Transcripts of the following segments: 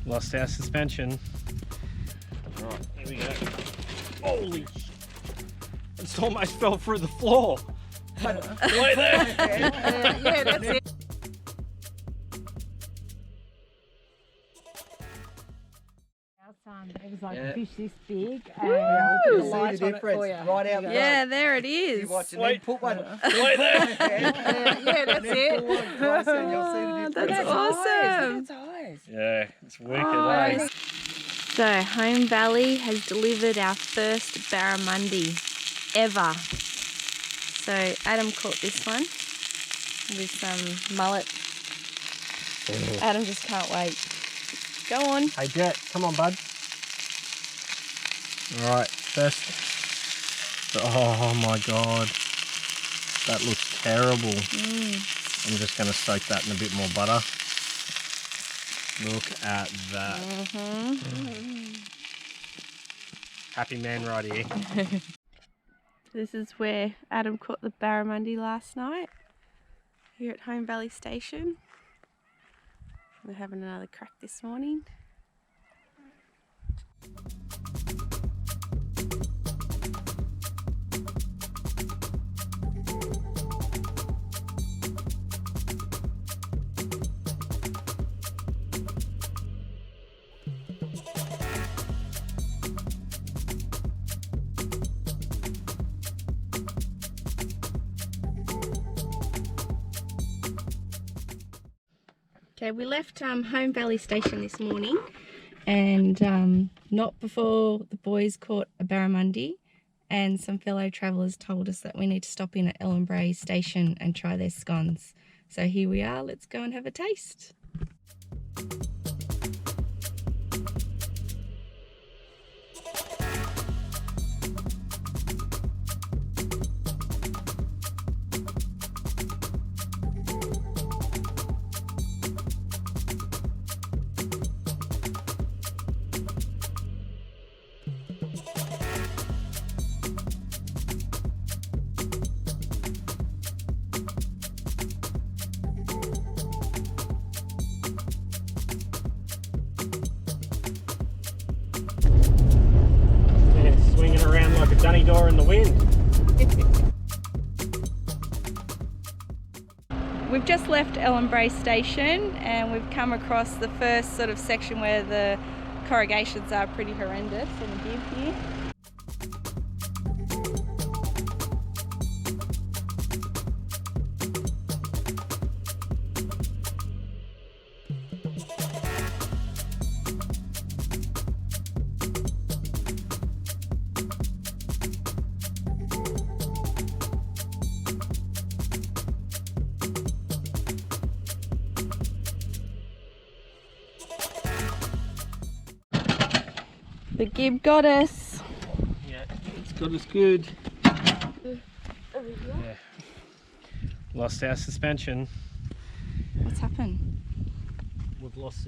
Lost our suspension. Right, here we go. Holy sh! It's almost fell through the floor. Wait there. Yeah, that's it. It was like a fish this big. You'll see the difference right out there. Yeah, there it is. You watch and then put one. Wait there. Yeah, that's it. Pull one closer and you'll see the difference. That's awesome. It's eyes. Yeah, it's wicked, Oh, eh? So Home Valley has delivered our first barramundi ever. So Adam caught this one with some mullet. Adam just can't wait. Go on. Hey Jet, come on bud. Alright, first. Oh my god. That looks terrible. I'm just going to soak that in a bit more butter. Look at that. Happy man right here. This is where Adam caught the barramundi last night, here at Home Valley Station. We're having another crack this morning. Okay, we left Home Valley Station this morning, and not before the boys caught a barramundi, and some fellow travellers told us that we need to stop in at Ellenbrae Station and try their scones. So here we are, let's go and have a taste. Swinging around like a dunny door in the wind. We've just left Ellenbrae Station and we've come across the first sort of section where the corrugations are pretty horrendous in the Gibb here. The Gibb got us. Yeah, it's got us good. Yeah. Lost our suspension. What's happened? We've lost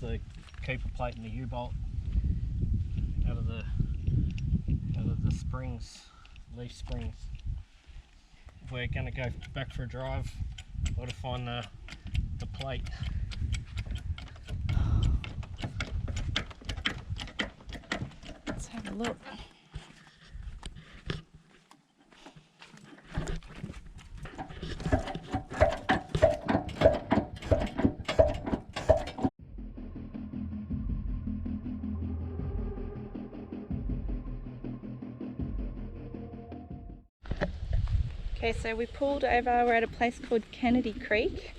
the keeper plate and the U-bolt out of the springs, leaf springs. We're going to go back for a drive. Got to find the plate. Let's have a look. Okay, so we pulled over, we're at a place called Kennedy Creek,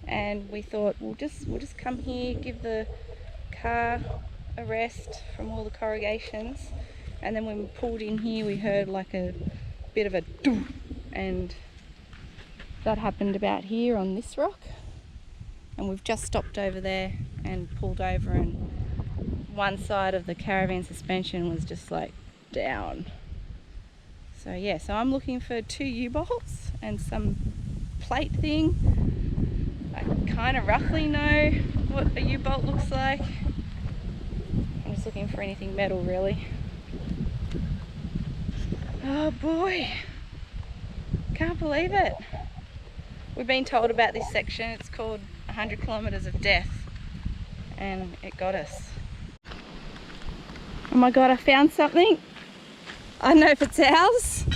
and we thought we'll just come here, give the car a rest from all the corrugations, and then when we pulled in here we heard like a bit of a doo, and that happened about here on this rock, and we've just stopped over there and pulled over, and one side of the Caravan suspension was just like down. So yeah, so I'm looking for 2 U-bolts and some plate thing. I kind of roughly know what a U-bolt looks like. I'm just looking for anything metal really. Oh boy, can't believe it. We've been told about this section. It's called 100 kilometers of death, and it got us. Oh my god, I found something. I don't know if it's ours,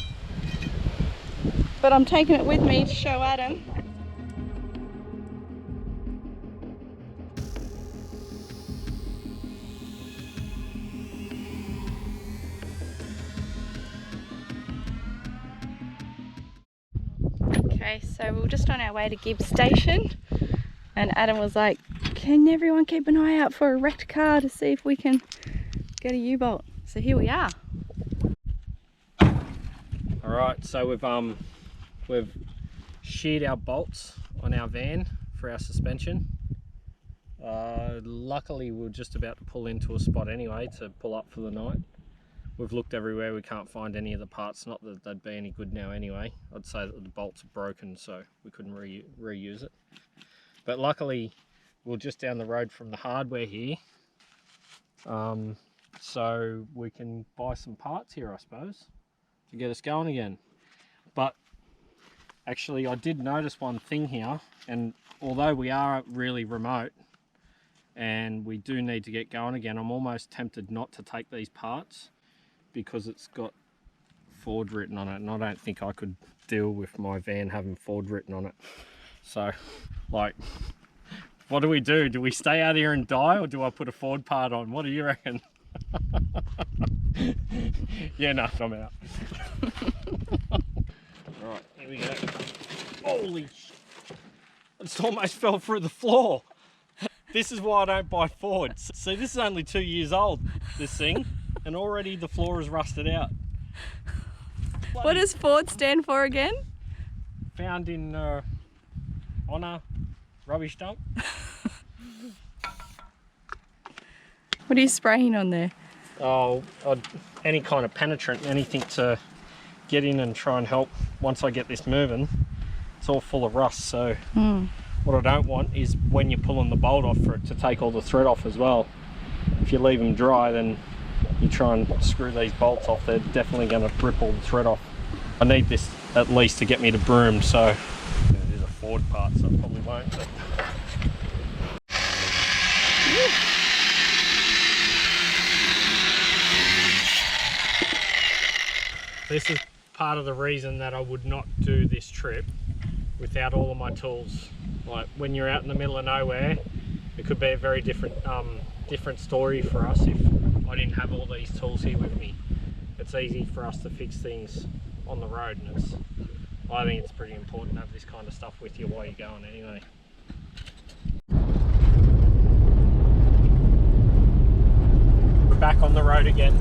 but I'm taking it with me to show Adam. Okay, so we were just on our way to Gibb Station, and Adam was like, can everyone keep an eye out for a wrecked car to see if we can get a U-bolt? So here we are. Alright, so we've sheared our bolts on our van for our suspension. Luckily we were just about to pull into a spot anyway to pull up for the night. We've looked everywhere, we can't find any of the parts, not that they'd be any good now anyway. I'd say that the bolts are broken, so we couldn't reuse it. But luckily, we're just down the road from the hardware here. So we can buy some parts here, I suppose, to get us going again. But actually, I did notice one thing here, and although we are really remote, and we do need to get going again, I'm almost tempted not to take these parts, because it's got Ford written on it, and I don't think I could deal with my van having Ford written on it. So, like, what do we do? Do we stay out here and die, or do I put a Ford part on? What do you reckon? Yeah, no, I'm out. Right, here we go. Holy shit. I just almost fell through the floor. This is why I don't buy Fords. See, this is only 2 years old, this thing. And already the floor is rusted out. What does Ford stand for again? Found in on a rubbish dump. What are you spraying on there? Oh, any kind of penetrant, anything to get in and try and help once I get this moving. It's all full of rust, so what I don't want is when you're pulling the bolt off for it to take all the thread off as well. If you leave them dry, then you try and screw these bolts off, they're definitely going to rip all the thread off. I need this at least to get me to Broome, so it is a Ford part, so I probably won't. But... This is part of the reason that I would not do this trip without all of my tools. Like when you're out in the middle of nowhere, it could be a very different story for us if I didn't have all these tools here with me. It's easy for us to fix things on the road, and I think it's pretty important to have this kind of stuff with you while you're going anyway. We're back on the road again.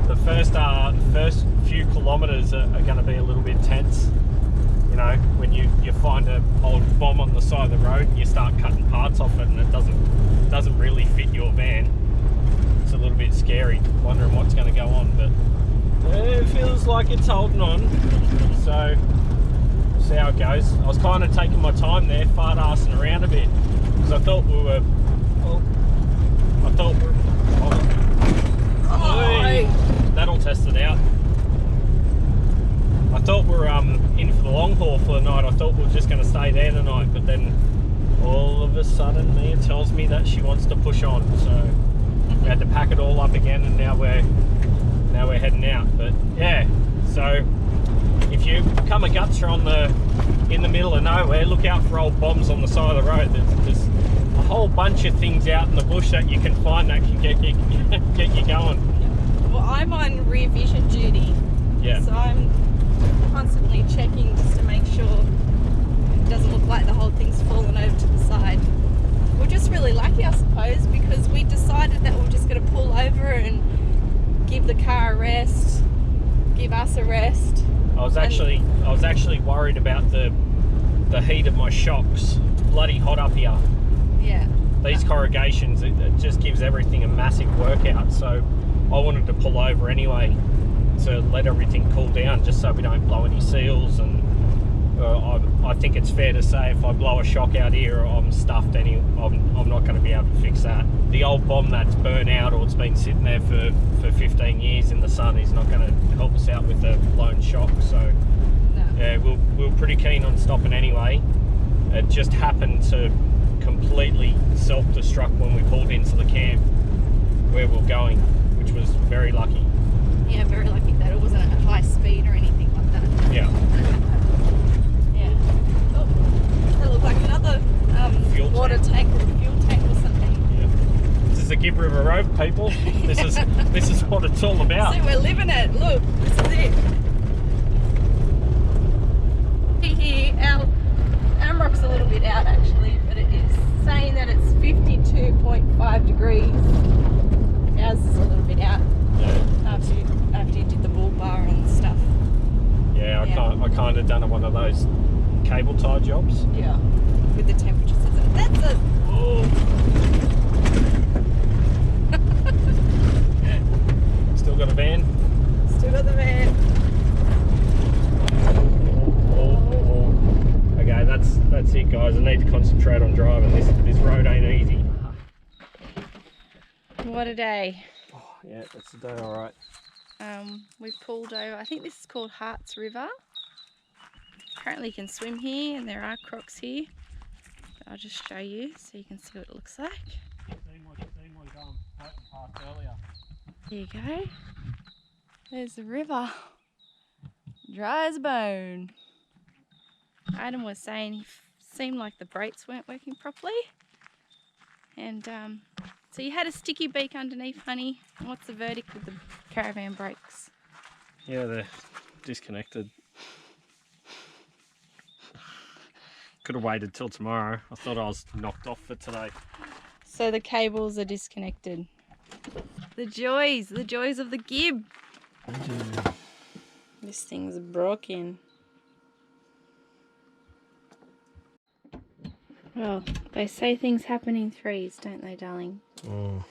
The first few kilometres are going to be a little bit tense. You know, when you find an old bomb on the side of the road and you start cutting parts off it and it doesn't really fit your van. It's a little bit scary, wondering what's going to go on, but it feels like it's holding on. So we'll see how it goes. I was kind of taking my time there, fart-arsing around a bit, because I thought we were. That'll test it out. I thought we were in for the long haul for the night. I thought we were just going to stay there tonight, but then all of a sudden Mia tells me that she wants to push on, so we had to pack it all up again, and now we're heading out. But yeah, so if you come a gutser in the middle of nowhere, look out for old bombs on the side of the road. There's a whole bunch of things out in the bush that you can find that can get you going. Well, I'm on rear vision duty, yeah. So I'm constantly checking just to make sure it doesn't look like the whole thing's fallen over to the side. We're just really lucky, I suppose, because we decided that we're just going to pull over and give the car a rest, give us a rest. I was actually worried about the heat of my shocks. It's bloody hot up here. Yeah. These corrugations, it just gives everything a massive workout. So I wanted to pull over anyway to let everything cool down, just so we don't blow any seals. And I think it's fair to say if I blow a shock out here, I'm stuffed. I'm not going to be able to fix that. The old bomb that's burnt out or it's been sitting there for 15 years in the sun is not going to help us out with a blown shock. So no. Yeah, we were pretty keen on stopping anyway. It just happened to completely self-destruct when we pulled into the camp where we're going, which was very lucky. Yeah, very lucky that it wasn't at high speed or anything like that. Yeah. Yeah. Oh, that looked like another Fuel water tank or fuel tank or something. Yeah. This is the Gibb River Road, people. This is what it's all about. See, we're living it. Look, this is it. Here, our AMROC's a little bit out actually, but it is saying that it's 52.5 degrees. Ours is a little bit out. Yeah. After you did the bull bar and stuff. Yeah, I kind of done one of those cable tie jobs. Yeah. With the temperatures. That's a. Oh. Still got a van. Still got the van. Okay, that's it, guys. I need to concentrate on driving. This road ain't easy. What a day. Oh, yeah, that's the day, all right. We've pulled over. I think this is called Harts River. Apparently you can swim here, and there are crocs here. I'll just show you so you can see what it looks like. There you go. There's the river. Dry as a bone. Adam was saying he seemed like the brakes weren't working properly. And so you had a sticky beak underneath, honey. And what's the verdict with the Caravan brakes? Yeah, they're disconnected. Could have waited till tomorrow. I thought I was knocked off for today. So the cables are disconnected. The joys of the Gibb. This thing's broken. Well, they say things happen in threes, don't they, darling? Mm.